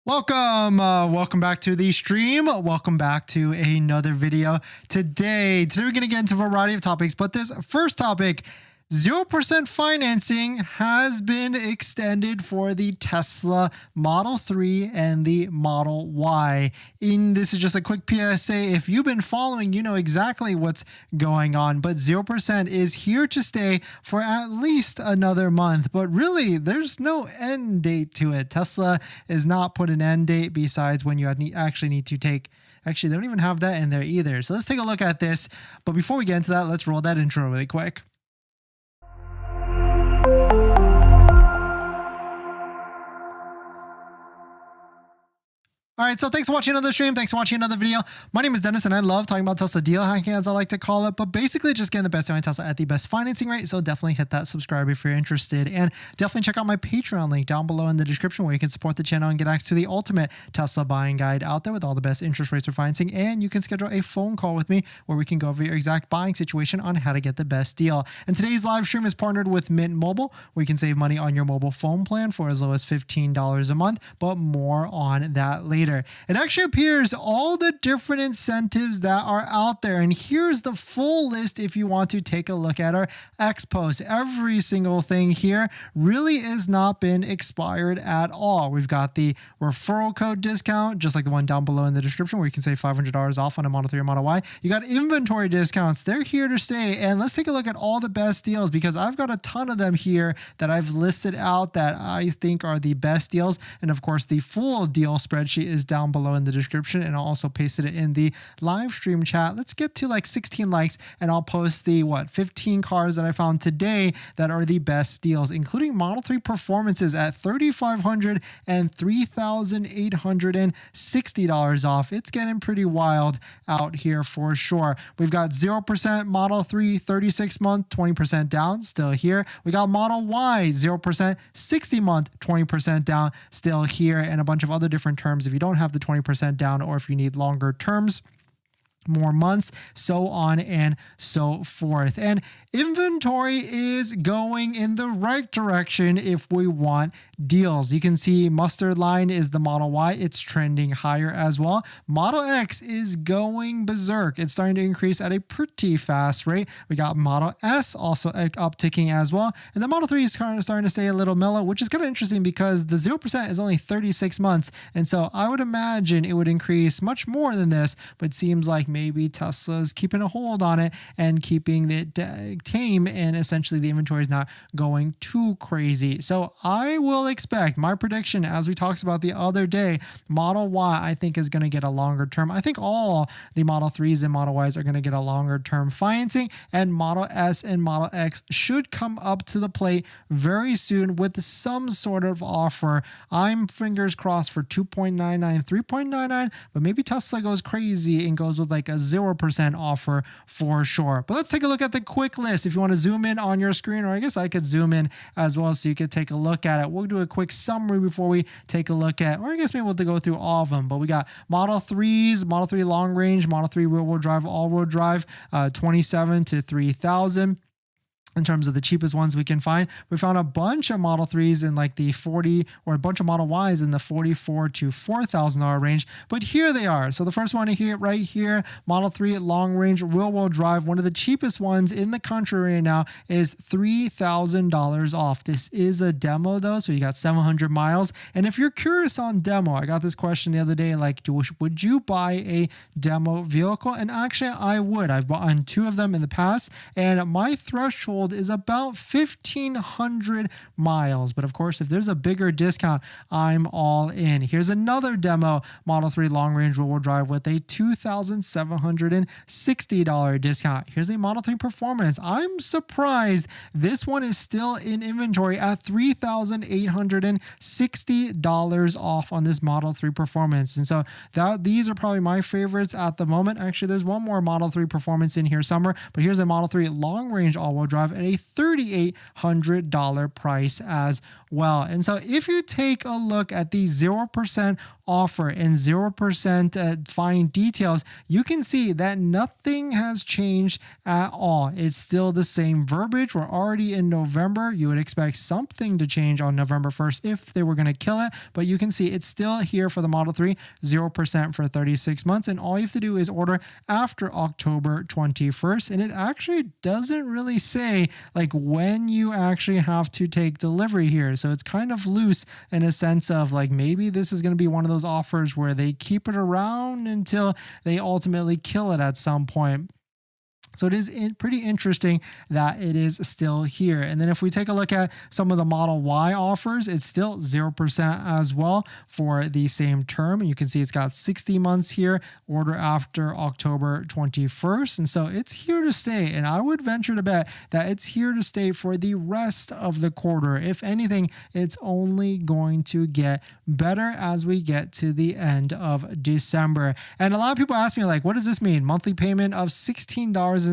Welcome back to the stream. Welcome back to another video. Today we're going to get into a variety of topics, but this first topic, 0% financing has been extended for the Tesla Model 3 and the Model Y. This is just a quick PSA. If you've been following, you know exactly what's going on, but 0% is here to stay for at least another month. But really, there's no end date to it. Tesla is not put an end date besides when you actually need to take. Actually, they don't even have that in there either. So let's take a look at this. But before we get into that, let's roll that intro really quick. All right, so thanks for watching another stream. Thanks for watching another video. My name is Dennis, and I love talking about Tesla deal hacking, as I like to call it, but basically just getting the best deal on Tesla at the best financing rate. So definitely hit that subscribe if you're interested, and definitely check out my Patreon link down below in the description where you can support the channel and get access to the ultimate Tesla buying guide out there with all the best interest rates for financing. And you can schedule a phone call with me where we can go over your exact buying situation on how to get the best deal. And today's live stream is partnered with Mint Mobile, where you can save money on your mobile phone plan for as low as $15 a month, but more on that later. It actually appears all the different incentives that are out there, and here's the full list if you want to take a look at our X post. Every single thing here really has not been expired at all. We've got the referral code discount, just like the one down below in the description, where you can save $500 off on a Model 3 or Model Y. You got inventory discounts. They're here to stay, and let's take a look at all the best deals, because I've got a ton of them here that I've listed out that I think are the best deals. And of course, the full deal spreadsheet is down below in the description, and I'll also paste it in the live stream chat. Let's get to like 16 likes, and I'll post the 15 cars that I found today that are the best deals, including Model 3 performances at $3,500 and $3,860 off. It's getting pretty wild out here for sure. We've got 0% Model 3 36 month 20% down, still here. We got Model Y 0% 60 month 20% down, still here, and a bunch of other different terms if you don't have the 20% down, or if you need longer terms, more months, so on and so forth. And inventory is going in the right direction if we want deals. You can see mustard line is the Model Y. It's trending higher as well. Model X is going berserk. It's starting to increase at a pretty fast rate. We got Model S also upticking as well. And the Model 3 is kind of starting to stay a little mellow, which is kind of interesting because the 0% is only 36 months. And so I would imagine it would increase much more than this, but it seems like maybe Tesla's keeping a hold on it and keeping it tame, and essentially the inventory is not going too crazy. So I will expect, my prediction, as we talked about the other day, Model Y I think is going to get a longer term. I think all the Model 3s and Model Ys are going to get a longer term financing, and Model S and Model X should come up to the plate very soon with some sort of offer. I'm fingers crossed for 2.99, 3.99, but maybe Tesla goes crazy and goes with like a 0% offer for sure. But let's take a look at the quick list. If you want to zoom in on your screen, or I guess I could zoom in as well so you could take a look at it. We'll do a quick summary before we take a look at, or I guess maybe we'll go through all of them. But we got Model 3s, Model 3 long range, Model 3 rear-wheel drive, all-wheel drive, 27 to 3,000. In terms of the cheapest ones we can find. We found a bunch of Model 3s in like the 40, or a bunch of Model Ys in the $44,000 to $4,000 range. But here they are. So the first one here, right here, Model 3 long range rear-wheel drive, one of the cheapest ones in the country right now, is $3,000 off. This is a demo though, so you got 700 miles. And if you're curious on demo, I got this question the other day, like, would you buy a demo vehicle? And actually I would. I've bought 2 of them in the past, and my threshold is about 1,500 miles. But of course, if there's a bigger discount, I'm all in. Here's another demo Model 3 long range rear-wheel drive with a $2,760 discount. Here's a Model 3 performance. I'm surprised this one is still in inventory at $3,860 off on this Model 3 performance. And so these are probably my favorites at the moment. Actually, there's one more Model 3 performance in here somewhere, but here's a Model 3 long range all-wheel drive at a $3,800 price as well. And so if you take a look at the 0% offer and 0% fine details, you can see that nothing has changed at all. It's still the same verbiage. We're already in November. You would expect something to change on November 1st if they were going to kill it, but you can see it's still here for the Model 3, 0% for 36 months. And all you have to do is order after October 21st. And it actually doesn't really say like when you actually have to take delivery here. So it's kind of loose in a sense of like maybe this is going to be one of those offers where they keep it around until they ultimately kill it at some point. So it is pretty interesting that it is still here. And then if we take a look at some of the Model Y offers, it's still 0% as well for the same term. And you can see it's got 60 months here, order after October 21st. And so it's here to stay. And I would venture to bet that it's here to stay for the rest of the quarter. If anything, it's only going to get better as we get to the end of December. And a lot of people ask me like, what does this mean? Monthly payment of $16.67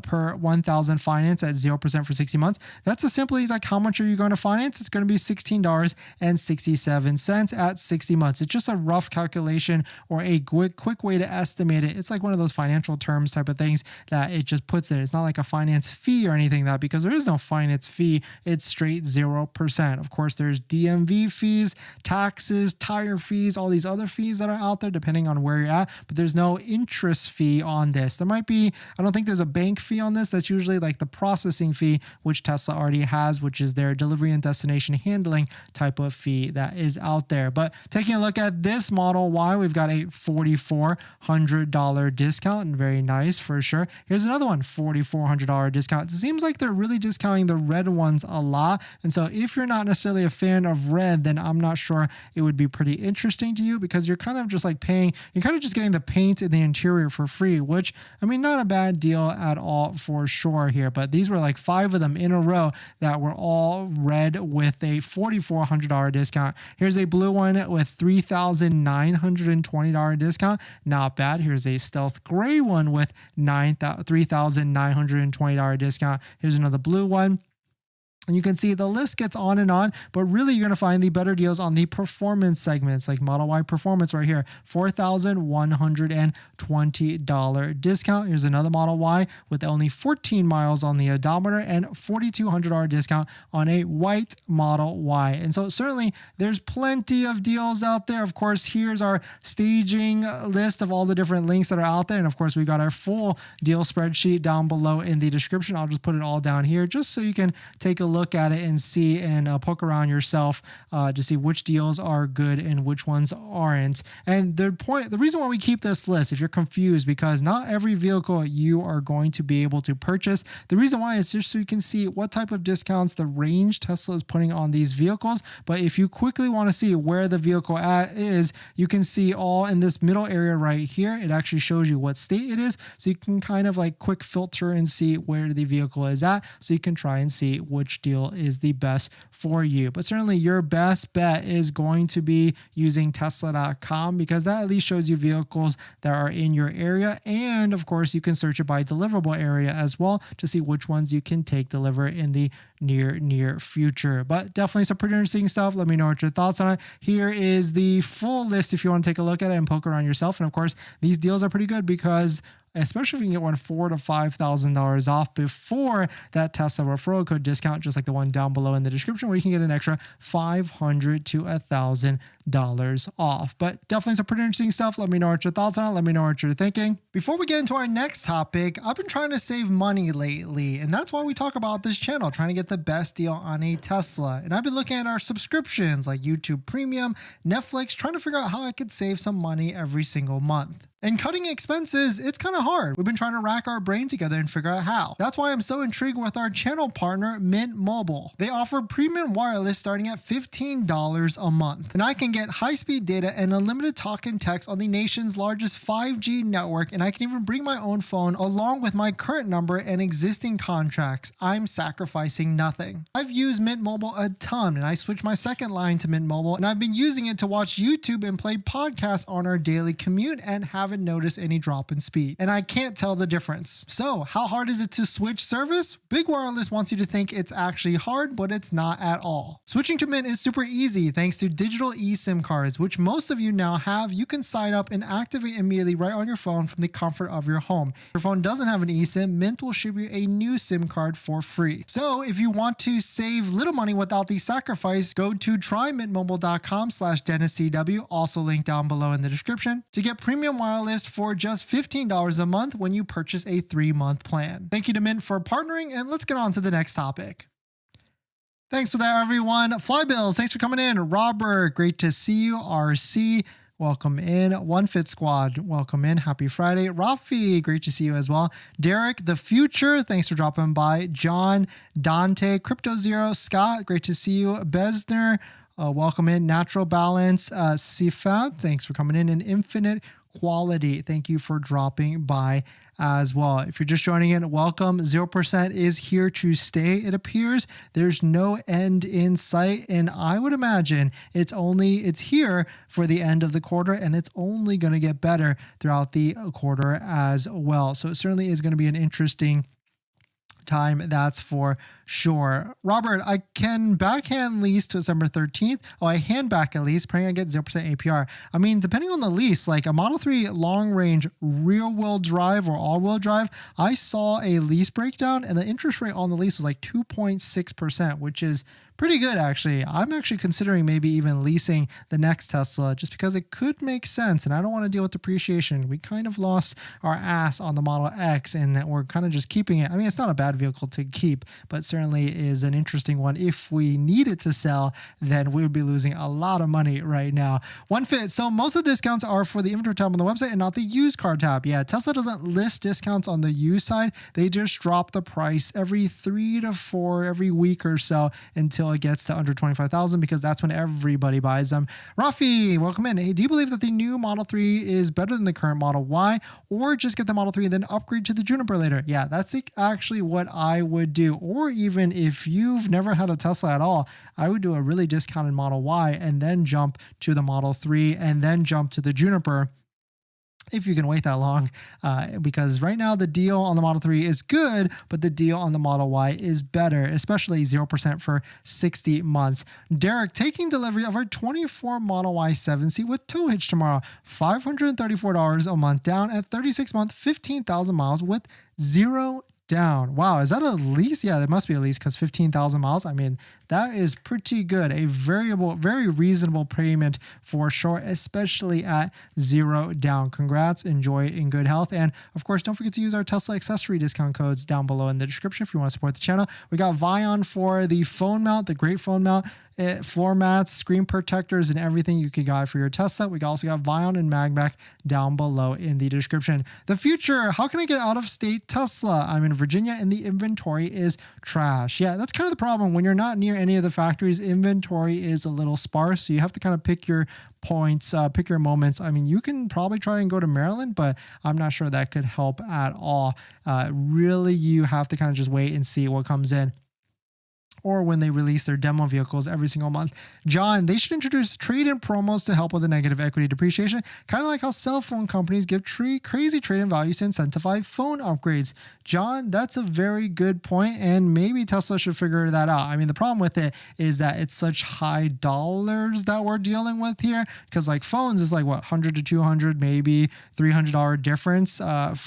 per 1,000 finance at 0% for 60 months. That's a simply like how much are you going to finance? It's going to be $16.67 at 60 months. It's just a rough calculation or a quick way to estimate it. It's like one of those financial terms type of things that it just puts in. It's not like a finance fee or anything that because there is no finance fee. It's straight 0%. Of course, there's DMV fees, taxes, tire fees, all these other fees that are out there depending on where you're at, but there's no interest fee on this. There might be, I don't think there's a bank fee on this. That's usually like the processing fee, which Tesla already has, which is their delivery and destination handling type of fee that is out there. But taking a look at this Model Y, we've got a $4,400 discount, and very nice for sure. Here's another one, $4,400 discount. It seems like they're really discounting the red ones a lot. And so if you're not necessarily a fan of red, then I'm not sure it would be pretty interesting to you because you're kind of just like paying, you're kind of just getting the paint in the interior for free, which I mean, not a bad deal at all for sure here, but these were like 5 of them in a row that were all red with a $4,400 discount. Here's a blue one with $3,920 discount. Not bad. Here's a stealth gray one with $3,920 discount. Here's another blue one. And you can see the list gets on, but really you're going to find the better deals on the performance segments like Model Y Performance right here, $4,120 discount. Here's another Model Y with only 14 miles on the odometer and $4,200 discount on a white Model Y. And so certainly there's plenty of deals out there. Of course, here's our staging list of all the different links that are out there. And of course, we got our full deal spreadsheet down below in the description. I'll just put it all down here just so you can take a look at it and see and poke around yourself to see which deals are good and which ones aren't. And the reason why we keep this list, if you're confused, because not every vehicle you are going to be able to purchase. The reason why is just so you can see what type of discounts the range Tesla is putting on these vehicles. But if you quickly want to see where the vehicle is, you can see all in this middle area right here. It actually shows you what state it is. So you can kind of like quick filter and see where the vehicle is at. So you can try and see which deal is the best for you. But certainly your best bet is going to be using Tesla.com because that at least shows you vehicles that are in your area. And of course, you can search it by deliverable area as well to see which ones you can take delivery in the near future. But definitely some pretty interesting stuff. Let me know what your thoughts on it. Here is the full list if you want to take a look at it and poke around yourself. And of course, these deals are pretty good because especially if you can get one $4,000 to $5,000 off before that Tesla referral code discount, just like the one down below in the description, where you can get an extra $500 to $1,000 off. But definitely some pretty interesting stuff. Let me know what your thoughts on it. Let me know what you're thinking. Before we get into our next topic, I've been trying to save money lately, and that's why we talk about this channel, trying to get the best deal on a Tesla. And I've been looking at our subscriptions like YouTube Premium, Netflix, trying to figure out how I could save some money every single month. And cutting expenses, it's kind of hard. We've been trying to rack our brain together and figure out how. That's why I'm so intrigued with our channel partner, Mint Mobile. They offer premium wireless starting at $15 a month. And I can get high-speed data and unlimited talk and text on the nation's largest 5G network, and I can even bring my own phone along with my current number and existing contracts. I'm sacrificing nothing. I've used Mint Mobile a ton, and I switched my second line to Mint Mobile, and I've been using it to watch YouTube and play podcasts on our daily commute and haven't noticed any drop in speed. And I can't tell the difference. So, how hard is it to switch service? Big Wireless wants you to think it's actually hard, but it's not at all. Switching to Mint is super easy thanks to digital eSIM cards, which most of you now have. You can sign up and activate immediately right on your phone from the comfort of your home. If your phone doesn't have an eSIM, Mint will ship you a new SIM card for free. So if you want to save little money without the sacrifice, go to trymintmobile.com/DennisCW, also linked down below in the description, to get premium wireless for just $15 a month when you purchase a 3-month plan. Thank you to Mint for partnering, and let's get on to the next topic. Thanks for that, everyone. Flybills, thanks for coming in. Robert, great to see you. RC, welcome in. One Fit Squad, welcome in. Happy Friday. Rafi, great to see you as well. Derek, The Future, thanks for dropping by. John, Dante, Crypto Zero, Scott, great to see you. Besner, welcome in. Natural Balance, Sifat, thanks for coming in. And Infinite Quality, thank you for dropping by as well. If you're just joining in, welcome. 0% is here to stay. It appears there's no end in sight, and I would imagine it's here for the end of the quarter, and it's only going to get better throughout the quarter as well. So it certainly is going to be an interesting time, that's for sure. Robert, I can backhand lease to December 13th. I hand back a lease, praying I get 0% APR. I mean, depending on the lease, like a Model 3 long range rear wheel drive or all wheel drive, I saw a lease breakdown and the interest rate on the lease was like 2.6%, which is pretty good, actually. I'm actually considering maybe even leasing the next Tesla just because it could make sense, and I don't want to deal with depreciation. We kind of lost our ass on the Model X, and that we're kind of just keeping it. I mean, it's not a bad vehicle to keep, but certainly is an interesting one. If we need it to sell, then we would be losing a lot of money right now. One Fit. So most of the discounts are for the inventory tab on the website and not the used car tab. Yeah, Tesla doesn't list discounts on the used side. They just drop the price every 3 to 4 every week or so until it gets to under 25,000, because that's when everybody buys them. Rafi, welcome in. Hey, do you believe that the new Model 3 is better than the current Model Y, or just get the Model 3 and then upgrade to the Juniper later? Yeah, that's actually what I would do. Or even if you've never had a Tesla at all, I would do a really discounted Model Y and then jump to the Model 3 and then jump to the Juniper, if you can wait that long, because right now the deal on the Model 3 is good, but the deal on the Model Y is better, especially 0% for 60 months. Derek, taking delivery of our 24 Model Y 7 seat with tow hitch tomorrow, $534 a month down at 36 month, 15,000 miles with 0 down. Wow, is that a lease? Yeah, it must be a lease because 15,000 miles. I mean, that is pretty good. A very reasonable payment for sure, especially at 0 down. Congrats, enjoy in good health. And of course, don't forget to use our Tesla accessory discount codes down below in the description if you want to support the channel. We got Vion for the phone mount, the great phone mount. Floor mats, screen protectors, and everything you could buy for your Tesla. We also got Vion and MAGBAK down below in the description. The future, how can I get out of state Tesla? I'm in Virginia and the inventory is trash. Yeah, that's kind of the problem. When you're not near any of the factories, inventory is a little sparse. So you have to kind of pick your points, pick your moments. I mean, you can probably try and go to Maryland, but I'm not sure that could help at all. Really, you have to kind of just wait and see what comes in, or when they release their demo vehicles every single month. John, they should introduce trade-in promos to help with the negative equity depreciation, kind of like how cell phone companies give crazy trade-in values to incentivize phone upgrades. John, that's a very good point, and maybe Tesla should figure that out. I mean, the problem with it is that it's such high dollars that we're dealing with here, because like phones is like what, 100 to 200, maybe $300 difference.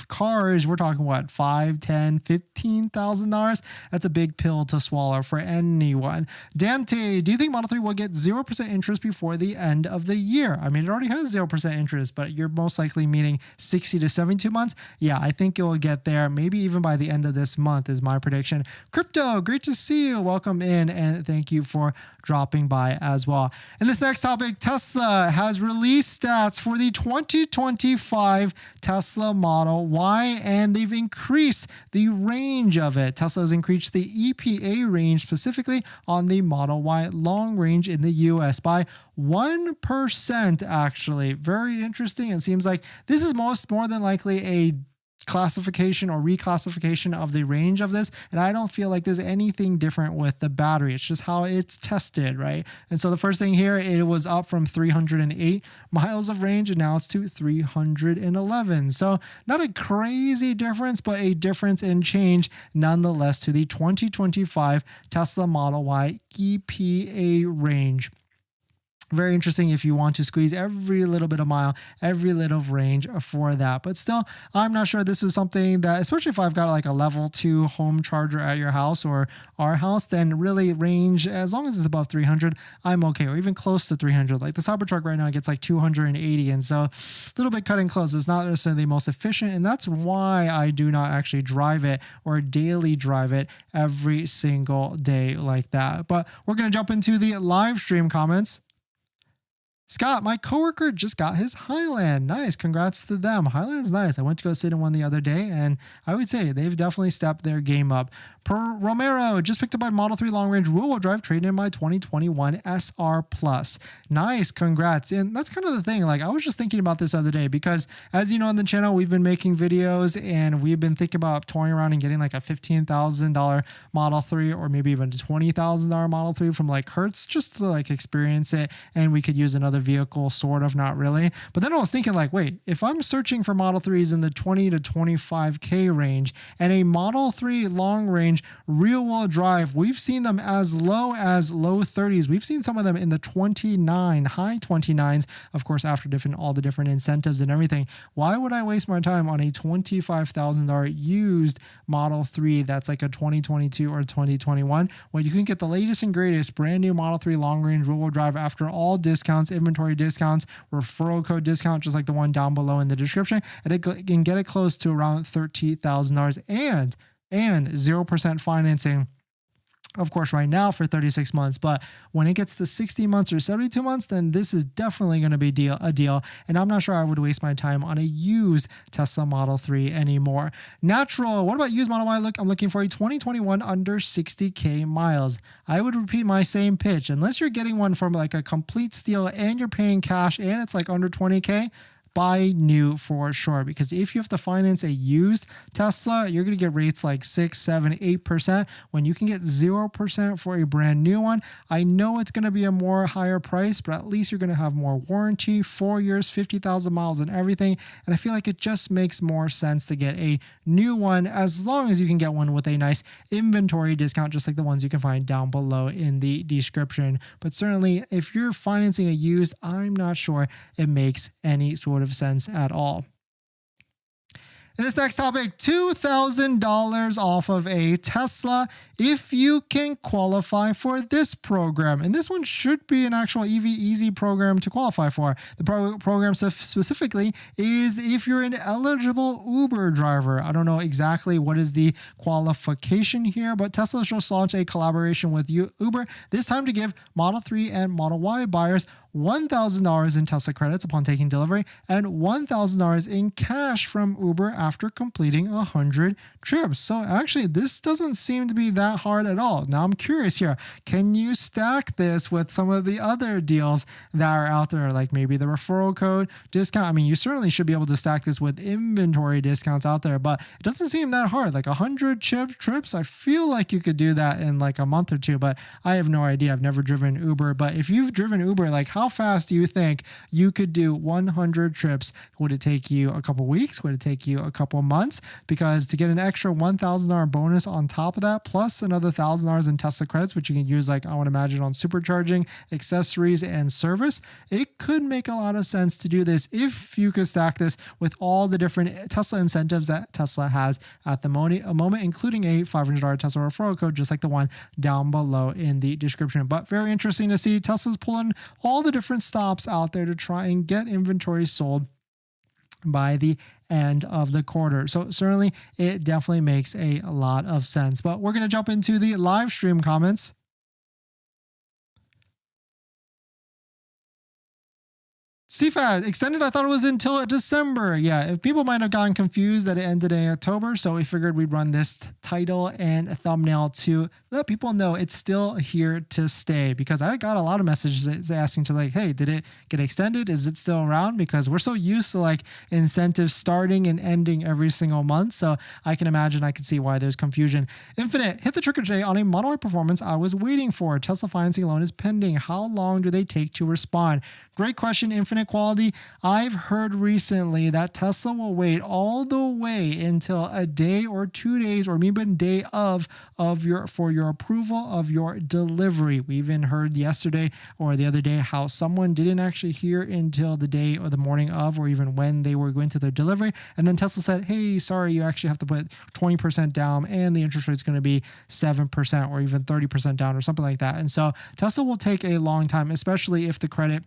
Cars, we're talking what, $5, $10, $15,000. That's a big pill to swallow for anyone. Dante, do you think Model 3 will get 0% interest before the end of the year? I mean, it already has 0% interest, but you're most likely meaning 60 to 72 months. Yeah, I think it will get there, maybe even by the end of this month is my prediction. Crypto, great to see you. Welcome in, and thank you for dropping by as well. In this next topic, Tesla has released stats for the 2025 Tesla Model Y, and they've increased the range of it. Tesla has increased the EPA range specifically on the Model Y long range in the US by 1% actually. Very interesting. It seems like this is more than likely a classification or reclassification of the range of this, and I don't feel like there's anything different with the battery. It's just how it's tested, right? And so the first thing here, it was up from 308 miles of range, and now it's to 311. So not a crazy difference, but a difference in change nonetheless to the 2025 Tesla Model Y EPA range. Very interesting if you want to squeeze every little bit of mile, every little range for that. But still, I'm not sure this is something that, especially if I've got like a level 2 home charger at your house or our house, then really range, as long as it's above 300, I'm okay, or even close to 300. Like the Cybertruck right now gets like 280. And so a little bit cutting close. It's not necessarily the most efficient. And that's why I do not actually drive it or daily drive it every single day like that. But we're going to jump into the live stream comments. Scott, my coworker just got his Highland. Nice. Congrats to them. Highland's nice. I went to go sit in one the other day, and I would say they've definitely stepped their game up. Per Romero, just picked up my Model 3 long-range rear-wheel drive, traded in my 2021 SR Plus. Nice. Congrats. And that's kind of the thing. Like, I was just thinking about this the other day because, as you know, on the channel, we've been making videos, and we've been thinking about toying around and getting like a $15,000 Model 3 or maybe even a $20,000 Model 3 from like Hertz just to like experience it, and we could use another vehicle, sort of, not really. But then I was thinking like, wait, if I'm searching for Model 3s in the 20 to 25K range and a Model 3 long range rear-wheel drive, we've seen them as low 30s. We've seen some of them in the high 29s, of course, after all the different incentives and everything. Why would I waste my time on a $25,000 used Model 3 that's like a 2022 or 2021 when you can get the latest and greatest brand new Model 3 long range rear-wheel drive after all discounts, inventory discounts, referral code discount, just like the one down below in the description, and it can get it close to around $30,000 and 0% financing, of course, right now for 36 months. But when it gets to 60 months or 72 months, then this is definitely going to be a deal. And I'm not sure I would waste my time on a used Tesla Model 3 anymore. Natural, what about used Model Y? Look, I'm looking for a 2021 under 60K miles. I would repeat my same pitch. Unless you're getting one from like a complete steal and you're paying cash and it's like under 20K, buy new for sure, because if you have to finance a used Tesla, you're going to get rates like 6, 7, 8% when you can get 0% for a brand new one. I know it's going to be a more higher price, but at least you're going to have more warranty, 4 years, 50,000 miles and everything. And I feel like it just makes more sense to get a new one, as long as you can get one with a nice inventory discount, just like the ones you can find down below in the description. But certainly if you're financing a used, I'm not sure it makes any sort of sense at all. In this next topic, $2,000 off of a Tesla if you can qualify for this program. And this one should be an actual EV Easy program to qualify for. The program specifically is if you're an eligible Uber driver. I don't know exactly what is the qualification here, but Tesla just launched a collaboration with Uber, this time to give Model 3 and Model Y buyers $1,000 in Tesla credits upon taking delivery and $1,000 in cash from Uber after completing 100 trips. So actually, this doesn't seem to be that hard at all. Now I'm curious here, can you stack this with some of the other deals that are out there, like maybe the referral code discount? I mean, you certainly should be able to stack this with inventory discounts out there, but it doesn't seem that hard. Like 100 trips, I feel like you could do that in like a month or two, but I have no idea. I've never driven Uber, but if you've driven Uber, like how fast do you think you could do 100 trips? Would it take you a couple weeks? Would it take you a couple months? Because to get an extra $1,000 bonus on top of that, plus another $1,000 in Tesla credits, which you can use, like I would imagine, on supercharging, accessories, and service, it could make a lot of sense to do this if you could stack this with all the different Tesla incentives that Tesla has at the moment, including a $500 Tesla referral code, just like the one down below in the description. But very interesting to see Tesla's pulling all the different stops out there to try and get inventory sold by the end of the quarter. So certainly it definitely makes a lot of sense. But we're going to jump into the live stream comments. CFAT extended, I thought it was until December. Yeah, if people might have gotten confused that it ended in October, so we figured we'd run this title and a thumbnail to let people know it's still here to stay, because I got a lot of messages asking to like, hey, did it get extended? Is it still around? Because we're so used to like incentives starting and ending every single month. So I can imagine, I can see why there's confusion. Infinite hit the trigger today on a Model Y performance I was waiting for. Tesla financing loan is pending. How long do they take to respond? Great question, Infinite Quality. I've heard recently that Tesla will wait all the way until a day or 2 days or maybe a day for your approval of your delivery. We even heard yesterday or the other day how someone didn't actually hear until the day or the morning of, or even when they were going to their delivery. And then Tesla said, hey, sorry, you actually have to put 20% down and the interest rate is going to be 7% or even 30% down or something like that. And so Tesla will take a long time, especially if the credit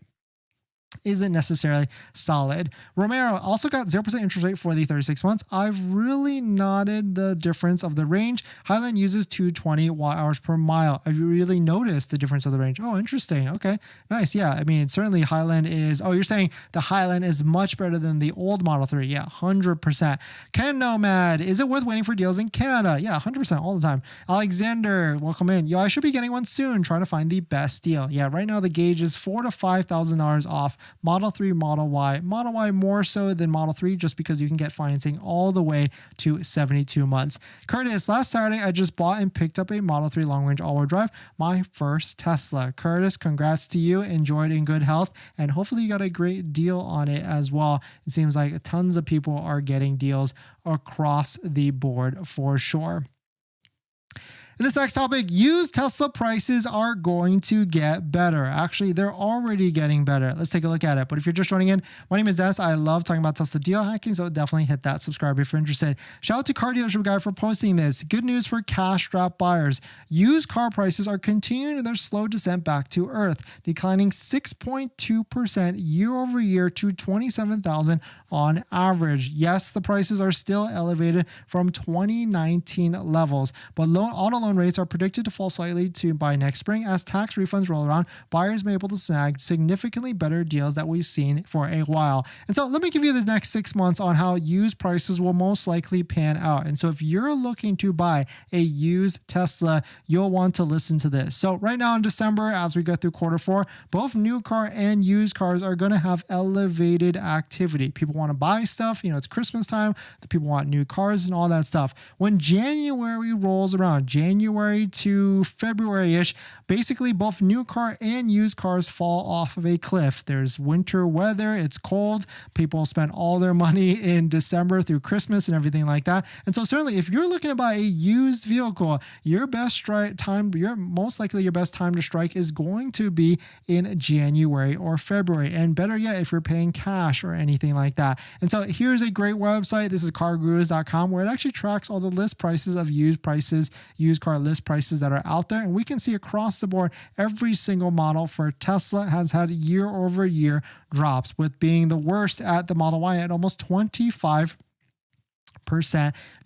isn't necessarily solid. Romero also got 0% interest rate for the 36 months. I've really noted the difference of the range. Highland uses 220 watt-hours per mile. Have you really noticed the difference of the range? Oh, interesting. Okay, nice. Yeah, I mean, certainly Highland is, oh, you're saying the Highland is much better than the old Model 3. Yeah, 100%. Ken Nomad, is it worth waiting for deals in Canada? Yeah, 100% all the time. Alexander, welcome in. Yo, I should be getting one soon, trying to find the best deal. Yeah, right now the gauge is $4,000 to $5,000 off Model 3, Model Y. Model Y more so than Model 3 just because you can get financing all the way to 72 months. Curtis, last Saturday I just bought and picked up a Model 3 long-range all-wheel drive, my first Tesla. Curtis, congrats to you. Enjoy it in good health, and hopefully you got a great deal on it as well. It seems like tons of people are getting deals across the board for sure. In this next topic, used Tesla prices are going to get better. Actually, they're already getting better. Let's take a look at it. But if you're just joining in, my name is Des. I love talking about Tesla deal hacking, so definitely hit that subscribe if you're interested. Shout out to Car Dealership Guy for posting this. Good news for cash-strapped buyers. Used car prices are continuing their slow descent back to earth, declining 6.2% year over year to $27,000 on average. Yes, the prices are still elevated from 2019 levels, but auto loan rates are predicted to fall slightly by next spring as tax refunds roll around. Buyers may be able to snag significantly better deals that we've seen for a while. And so let me give you the next 6 months on how used prices will most likely pan out. And so if you're looking to buy a used Tesla, you'll want to listen to this. So right now in December, as we go through Q4, both new car and used cars are going to have elevated activity. People want to buy stuff. It's Christmas time. The people want new cars and all that stuff. When January rolls around, January to February-ish, basically both new car and used cars fall off of a cliff. There's winter weather, it's cold, people spend all their money in December through Christmas and everything like that. And so certainly if you're looking to buy a used vehicle, your best time to strike is going to be in January or February. And better yet, if you're paying cash or anything like that. And so here's a great website. This is cargurus.com, where it actually tracks all the list prices of used car list prices that are out there. And we can see across the board, every single model for Tesla has had year over year drops, with being the worst at the Model Y at almost 25%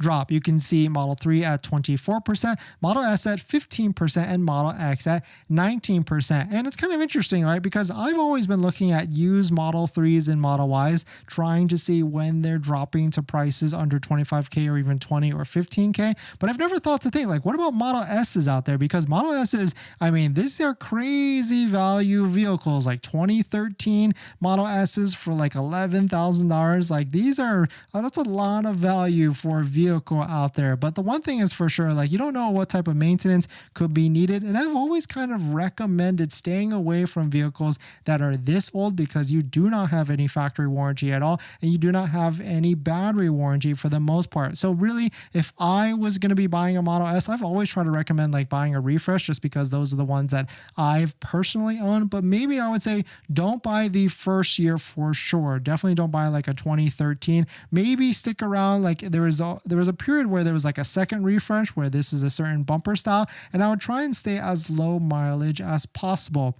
drop. You can see Model 3 at 24%, Model S at 15%, and Model X at 19%. And it's kind of interesting, right? Because I've always been looking at used Model 3s and Model Ys, trying to see when they're dropping to prices under 25K or even 20 or 15K. But I've never thought to think, like, what about Model S's out there? Because Model S's, these are crazy value vehicles, like 2013 Model S's for like $11,000. Like that's a lot of value for a vehicle out there. But the one thing is for sure, like, you don't know what type of maintenance could be needed. And I've always kind of recommended staying away from vehicles that are this old, because you do not have any factory warranty at all, and you do not have any battery warranty for the most part. So really, if I was going to be buying a Model S, I've always tried to recommend like buying a refresh, just because those are the ones that I've personally owned. But maybe I would say don't buy the first year for sure. Definitely don't buy like a 2013. Maybe stick around. Like there was a period where there was like a second refresh where this is a certain bumper style, and I would try and stay as low mileage as possible.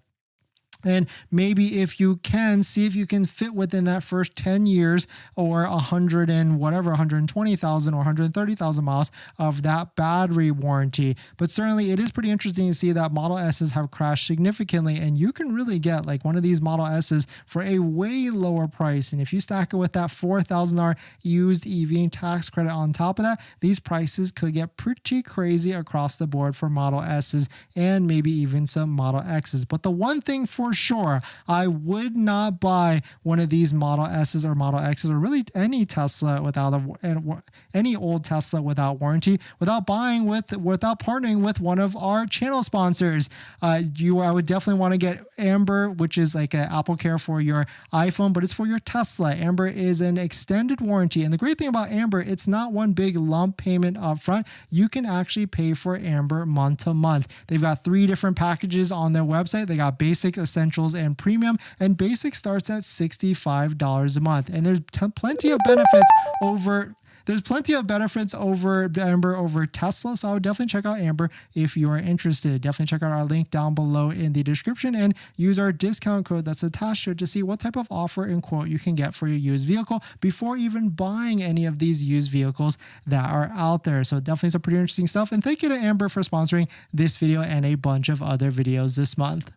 And maybe if you can, see if you can fit within that first 10 years or 100 and whatever, 120,000 or 130,000 miles of that battery warranty. But certainly it is pretty interesting to see that Model S's have crashed significantly, and you can really get like one of these Model S's for a way lower price. And if you stack it with that $4,000 used EV tax credit on top of that, these prices could get pretty crazy across the board for Model S's and maybe even some Model X's. But the one thing for sure, I would not buy one of these Model S's or Model X's, or really any Tesla without any old Tesla without warranty, without partnering with one of our channel sponsors. I would definitely want to get Amber, which is like an Apple Care for your iPhone, but it's for your Tesla. Amber is an extended warranty, and the great thing about Amber, it's not one big lump payment up front. You can actually pay for Amber month to month. They've got 3 different packages on their website. They got basic, essentials, and premium, and basic starts at $65 a month. And there's plenty of benefits over Amber over Tesla. So I would definitely check out Amber if you are interested. Definitely check out our link down below in the description and use our discount code that's attached to it to see what type of offer and quote you can get for your used vehicle before even buying any of these used vehicles that are out there. So definitely some pretty interesting stuff. And thank you to Amber for sponsoring this video and a bunch of other videos this month.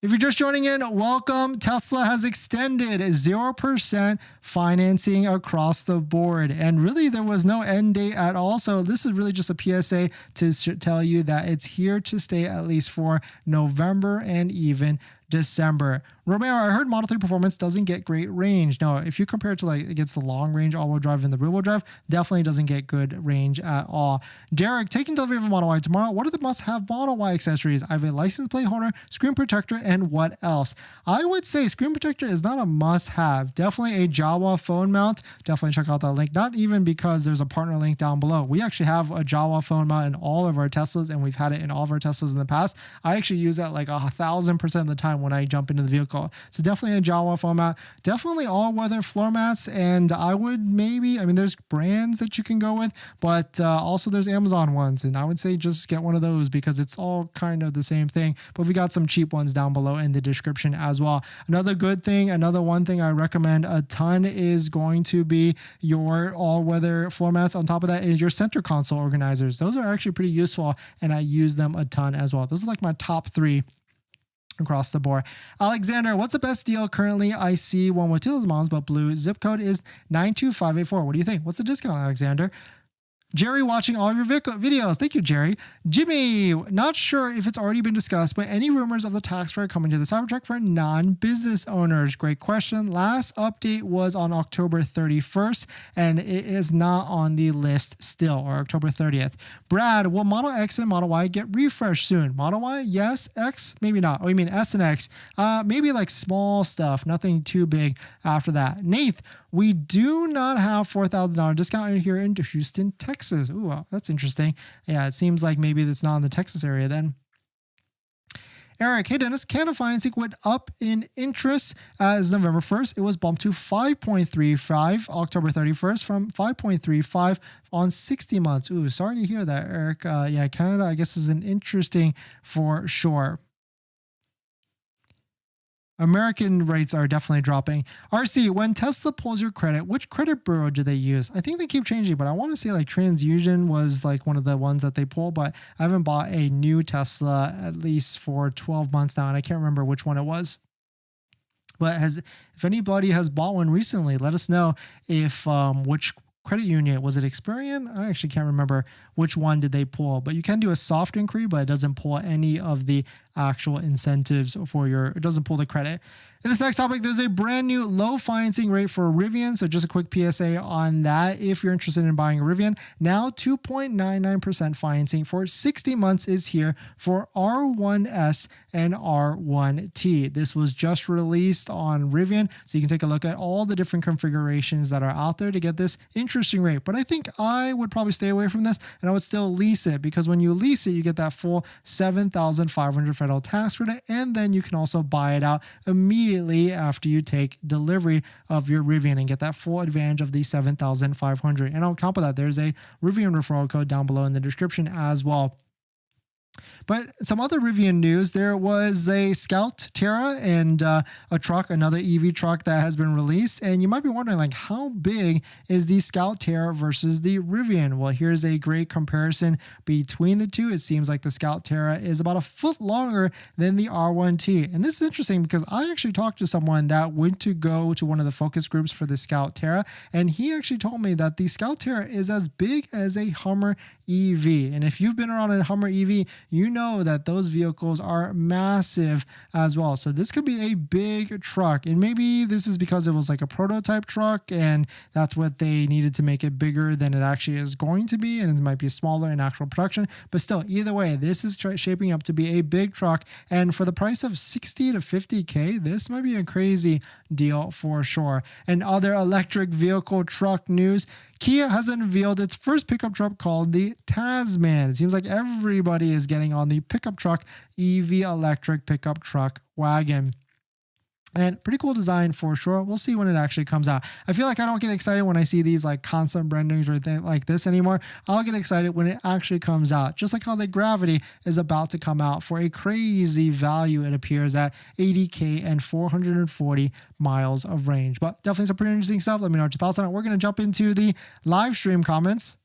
If you're just joining in, welcome. Tesla has extended 0% financing across the board. And really, there was no end date at all. So this is really just a PSA to tell you that it's here to stay at least for November and even December. Romeo, I heard Model 3 performance doesn't get great range. No, if you compare it to like against the long range all-wheel drive and the rear-wheel drive, definitely doesn't get good range at all. Derek, taking delivery of a Model Y tomorrow. What are the must-have Model Y accessories? I have a license plate holder, screen protector, and what else? I would say screen protector is not a must-have. Definitely a Jawa phone mount. Definitely check out that link. Not even because there's a partner link down below. We actually have a Jawa phone mount in all of our Teslas, and we've had it in all of our Teslas in the past. I actually use that like 1,000% of the time when I jump into the vehicle. So definitely a Jawa format, definitely all-weather floor mats, and I would there's brands that you can go with, but also there's Amazon ones, and I would say just get one of those because it's all kind of the same thing, but we got some cheap ones down below in the description as well. Another one thing I recommend a ton is going to be your all-weather floor mats. On top of that is your center console organizers. Those are actually pretty useful, and I use them a ton as well. Those are like my top 3 across the board. Alexander, what's the best deal currently? I see one with 2,000 miles, but blue zip code is 92584. What do you think? What's the discount, Alexander? Jerry watching all of your videos. Thank you, Jerry. Jimmy, not sure if it's already been discussed, but any rumors of the tax credit coming to the Cybertruck for non-business owners? Great question. Last update was on October 31st, and it is not on the list still, or October 30th. Brad, will Model X and Model Y get refreshed soon? Model Y, yes. X, maybe not. Oh, you mean S and X? Maybe like small stuff, nothing too big after that. Nath, we do not have $4,000 discount here in Houston, Texas. Ooh, that's interesting. Yeah, it seems like maybe it's not in the Texas area then. Eric, hey Dennis, Canada financing went up in interest as November 1st. It was bumped to 5.35 October 31st from 5.35 on 60 months. Ooh, sorry to hear that, Eric. Yeah, Canada, I guess, is an interesting for sure. American rates are definitely dropping. RC, when Tesla pulls your credit, which credit bureau do they use? I think they keep changing, but I want to say like TransUnion was like one of the ones that they pull, but I haven't bought a new Tesla at least for 12 months now, and I can't remember which one it was. But if anybody has bought one recently, let us know if which credit union was it. Experian? I actually can't remember which one did they pull, but you can do a soft inquiry, but it doesn't pull any of the actual incentives it doesn't pull the credit. In this next topic, there's a brand new low financing rate for Rivian. So just a quick PSA on that. If you're interested in buying a Rivian, now 2.99% financing for 60 months is here for R1S and R1T. This was just released on Rivian, so you can take a look at all the different configurations that are out there to get this interesting rate. But I think I would probably stay away from this, and I would still lease it, because when you lease it, you get that full $7,500 federal tax credit, and then you can also buy it out immediately after you take delivery of your Rivian and get that full advantage of the $7,500. And on top of that, there's a Rivian referral code down below in the description as well. But some other Rivian news, there was a Scout Terra and a truck, another EV truck that has been released. And you might be wondering, like, how big is the Scout Terra versus the Rivian? Well, here's a great comparison between the two. It seems like the Scout Terra is about a foot longer than the R1T. And this is interesting because I actually talked to someone that went to go to one of the focus groups for the Scout Terra, and he actually told me that the Scout Terra is as big as a Hummer EV. And if you've been around a Hummer EV, you know that those vehicles are massive as well. So this could be a big truck. And maybe this is because it was like a prototype truck and that's what they needed to make it bigger than it actually is going to be. And it might be smaller in actual production. But still, either way, this is shaping up to be a big truck. And for the price of 60 to 50K, this might be a crazy deal for sure. And other electric vehicle truck news, Kia has unveiled its first pickup truck called the TESMANIAN. It seems like everybody is getting on the pickup truck, EV electric pickup truck wagon. And pretty cool design for sure. We'll see when it actually comes out. I feel like I don't get excited when I see these like concept renderings or things like this anymore. I'll get excited when it actually comes out. Just like how the Gravity is about to come out for a crazy value, it appears, at 80K and 440 miles of range. But definitely some pretty interesting stuff. Let me know what your thoughts on it. We're going to jump into the live stream comments.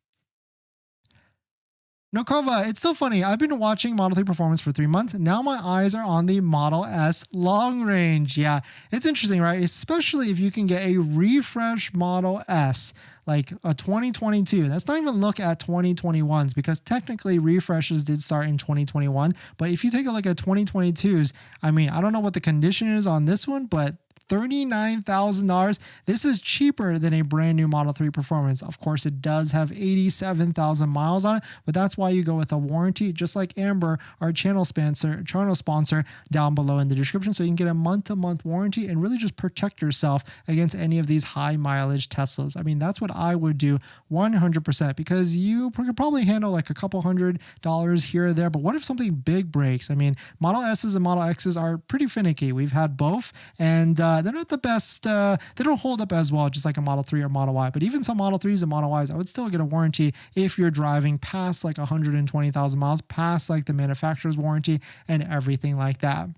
Nokova, it's so funny. I've been watching Model 3 performance for 3 months. Now my eyes are on the Model S long range. Yeah, it's interesting, right? Especially if you can get a refresh Model S, like a 2022. Let's not even look at 2021s because technically refreshes did start in 2021. But if you take a look at 2022s, I mean, I don't know what the condition is on this one, but $39,000. This is cheaper than a brand new Model 3 Performance. Of course, it does have 87,000 miles on it, but that's why you go with a warranty, just like Amber, our channel sponsor down below in the description. So you can get a month-to-month warranty and really just protect yourself against any of these high mileage Teslas. I mean, that's what I would do 100% because you could probably handle like a couple $100 here or there. But what if something big breaks? I mean, Model S's and Model X's are pretty finicky. We've had both, and they're not the best. They don't hold up as well, just like a Model 3 or Model Y. But even some Model 3s and Model Ys, I would still get a warranty if you're driving past like 120,000 miles, past like the manufacturer's warranty and everything like that.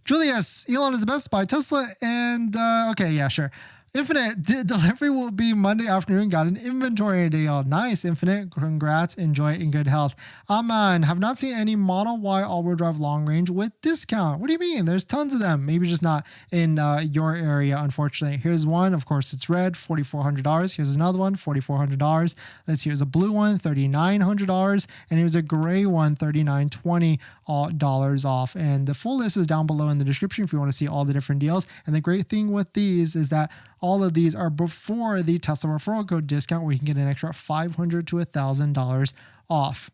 Julius, Elon is the best by Tesla. And okay, yeah, sure. Infinite delivery will be Monday afternoon. Got an inventory deal. Nice, Infinite. Congrats. Enjoy in good health. Aman, have not seen any Model Y all-wheel drive long range with discount. What do you mean? There's tons of them. Maybe just not in your area, unfortunately. Here's one. Of course, it's red, $4,400. Here's another one, $4,400. Let's see. Here's a blue one, $3,900. And here's a gray one, $3,920 off. And the full list is down below in the description if you want to see all the different deals. And the great thing with these is that all of these are before the Tesla referral code discount where you can get an extra $500 to $1,000 off.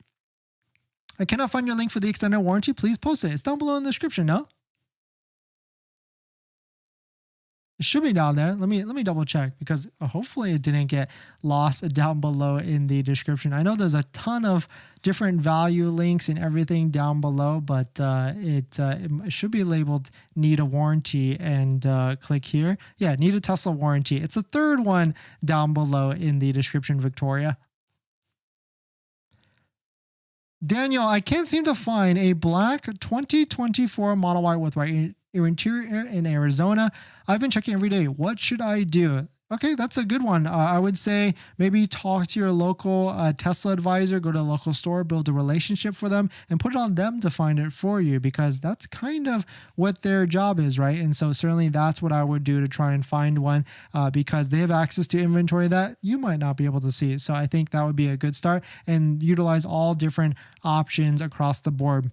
I cannot find your link for the extended warranty. Please post it. It's down below in the description, no? It should be down there. Let me double check because hopefully it didn't get lost down below in the description. I know there's a ton of different value links and everything down below, but it should be labeled need a warranty and click here. Yeah, need a Tesla warranty. It's the third one down below in the description, Victoria. Daniel, I can't seem to find a black 2024 Model Y with white interior in Arizona. I've been checking every day. What should I do? Okay, that's a good one. I would say maybe talk to your local Tesla advisor, go to a local store, build a relationship for them, and put it on them to find it for you because that's kind of what their job is, right? And so certainly that's what I would do to try and find one because they have access to inventory that you might not be able to see. So I think that would be a good start and utilize all different options across the board.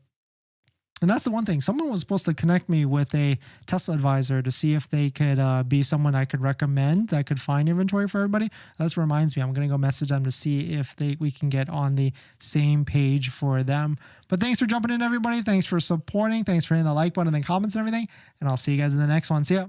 And that's the one thing. Someone was supposed to connect me with a Tesla advisor to see if they could be someone I could recommend that could find inventory for everybody. That reminds me, I'm going to go message them to see if we can get on the same page for them. But thanks for jumping in, everybody. Thanks for supporting. Thanks for hitting the like button and the comments and everything. And I'll see you guys in the next one. See ya.